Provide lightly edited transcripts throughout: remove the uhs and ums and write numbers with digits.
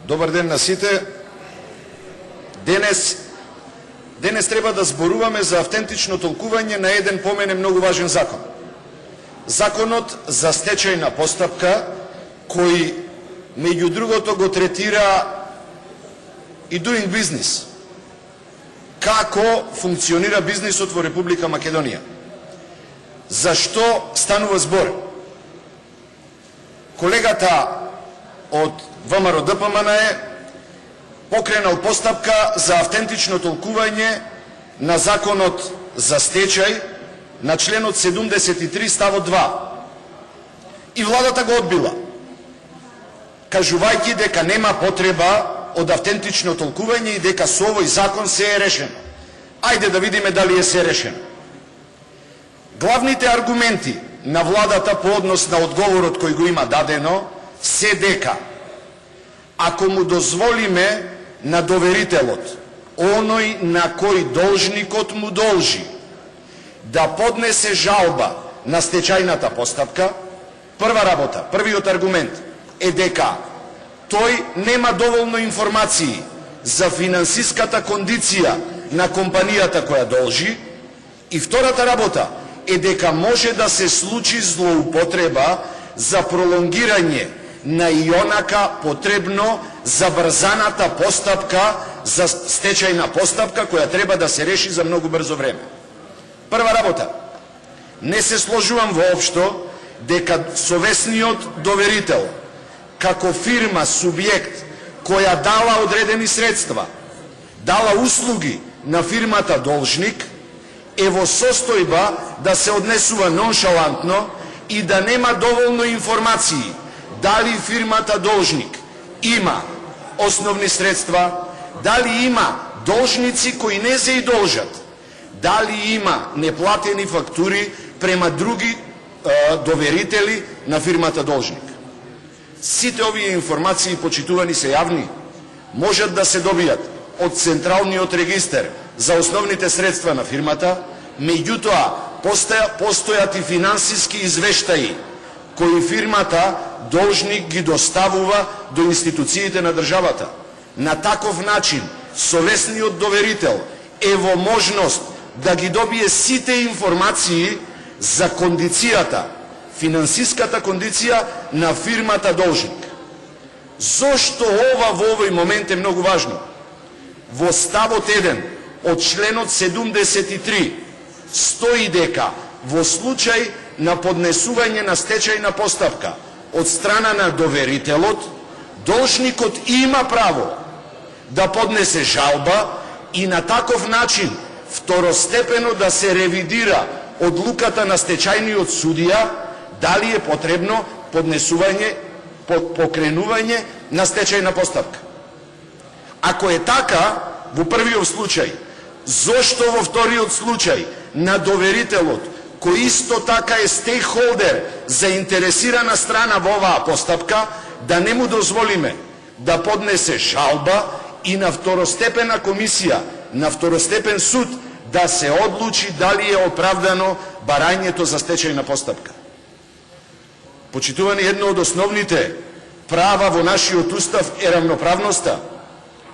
Добар ден на сите. Денес треба да зборуваме за автентично толкување на еден по мене многу важен закон. Законот за стечајна постапка, кој меѓу другото го третира и doing business. Како функционира бизнисот во Република Македонија? Зашто станува збор? Колегата од ВМРО ДПМН покренал постапка за автентично толкување на законот за стечај на членот 73 ставот 2. И владата го одбила, кажувајќи дека нема потреба од автентично толкување и дека со овој закон се е решено. Ајде да видиме дали е се решено. Главните аргументи на владата по однос на одговорот кој го има дадено се дека ако му дозволиме на доверителот, оној на кој должникот му должи, да поднесе жалба на стечајната постапка, прва работа, првиот аргумент е дека тој нема доволно информации за финансиската кондиција на компанијата која должи, и втората работа е дека може да се случи злоупотреба за пролонгирање на ионака потребно забрзаната постапка за стечајна постапка која треба да се реши за многу брзо време. Прва работа, не се сложувам воопшто дека совесниот доверител како фирма, субјект која дала одредени средства, дала услуги на фирмата должник, е во состојба да се однесува ноншалантно и да нема доволно информации дали фирмата должник има основни средства, дали има должници кои не се и должат, дали има неплатени фактури према други доверители на фирмата должник. Сите овие информации, почитувани, се јавни, можат да се добијат од Централниот регистер за основните средства на фирмата, меѓутоа постојат и финансиски извештаи кои фирмата должник ги доставува до институциите на државата. На таков начин совесниот доверител е во можност да ги добие сите информации за кондицијата, финансиската кондиција на фирмата должник. Зошто ова во овој момент е многу важно? Во ставот 1 од членот 73 стои дека во случај на поднесување на стечајна постапка од страна на доверителот, должникот има право да поднесе жалба и на таков начин второстепено да се ревидира одлуката на стечајниот судија дали е потребно поднесување, покренување на стечајна постапка. Ако е така, во првиот случај, зошто во вториот случај на доверителот, кој исто така е стейкхолдер, заинтересирана страна во оваа постапка, да не му дозволиме да поднесе жалба и на второстепена комисија, на второстепен суд, да се одлучи дали е оправдано барањето за стечајна постапка. Почитувани, едно од основните права во нашиот устав е равноправноста.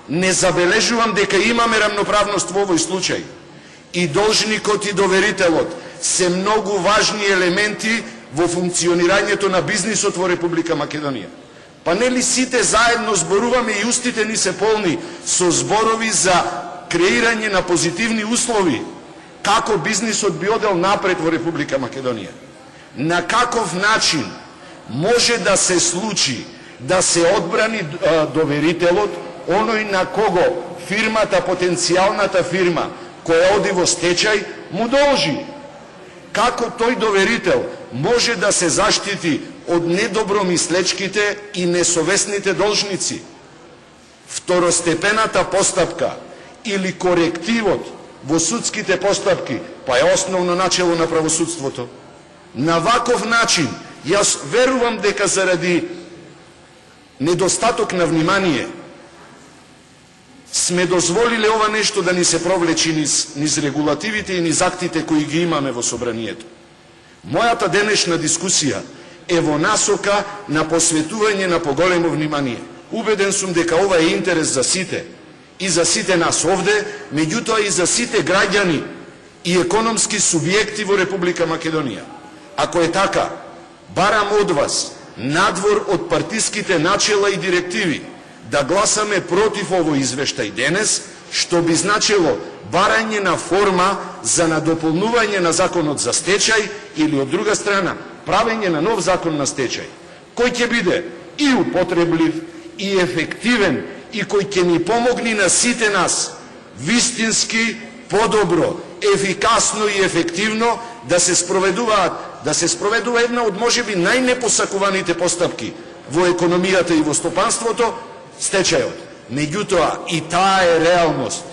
Не забележувам дека имаме равноправност во овој случај. И должникот и доверителот се многу важни елементи во функционирањето на бизнисот во Република Македонија. Па нели сите заедно зборуваме и устите ни се полни со зборови за креирање на позитивни услови како бизнисот би одел напред во Република Македонија. На каков начин може да се случи да се одбрани доверителот, оној на кого фирмата, потенцијалната фирма која оди во стечај, му должи? Како тој доверител може да се заштити од недобромислечките и несовесните должници? Второстепената постапка или корективот во судските постапки, па е основно начело на правосудството. На ваков начин, јас верувам дека заради недостаток на внимание сме дозволиле ова нешто да ни се провлечи низ регулативите и низ актите кои ги имаме во собранието. Мојата денешна дискусија е во насока на посветување на поголемо внимание Убеден сум дека ова е интерес за сите и за сите нас овде, меѓутоа и за сите граѓани и економски субјекти во Република Македонија. Ако е така, барам од вас, надвор од партиските начела и директиви, да гласаме против овој извештај денес, што би значило барање на форма за надополнување на законот за стечај или од друга страна правење на нов закон на стечај, кој ќе биде и употреблив, и ефективен, и кој ќе ни помогне на сите нас вистински, подобро, ефикасно и ефективно да се спроведува една од можеби најнепосакуваните постапки во економијата и во стопанството, стечајот. Меѓутоа, и таа е реалност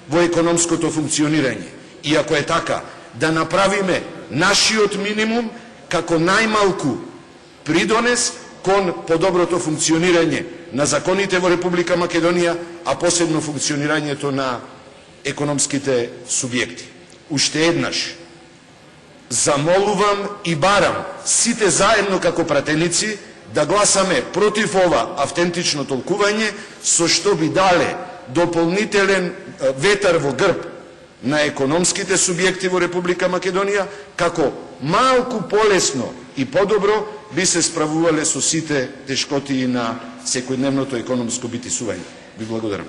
во економското функционирање. И ако е така, да направиме нашиот минимум како најмалку придонес кон подоброто функционирање на законите во Република Македонија, а посебно функционирањето на економските субјекти. Уште еднаш, замолувам и барам сите заедно како пратеници да гласаме против ова автентично толкување, со што би дале дополнителен ветар во грб на економските субјекти во Република Македонија, како малку полесно и подобро би се справувале со сите тешкотии на секојдневното економско битисување. Ви благодарам.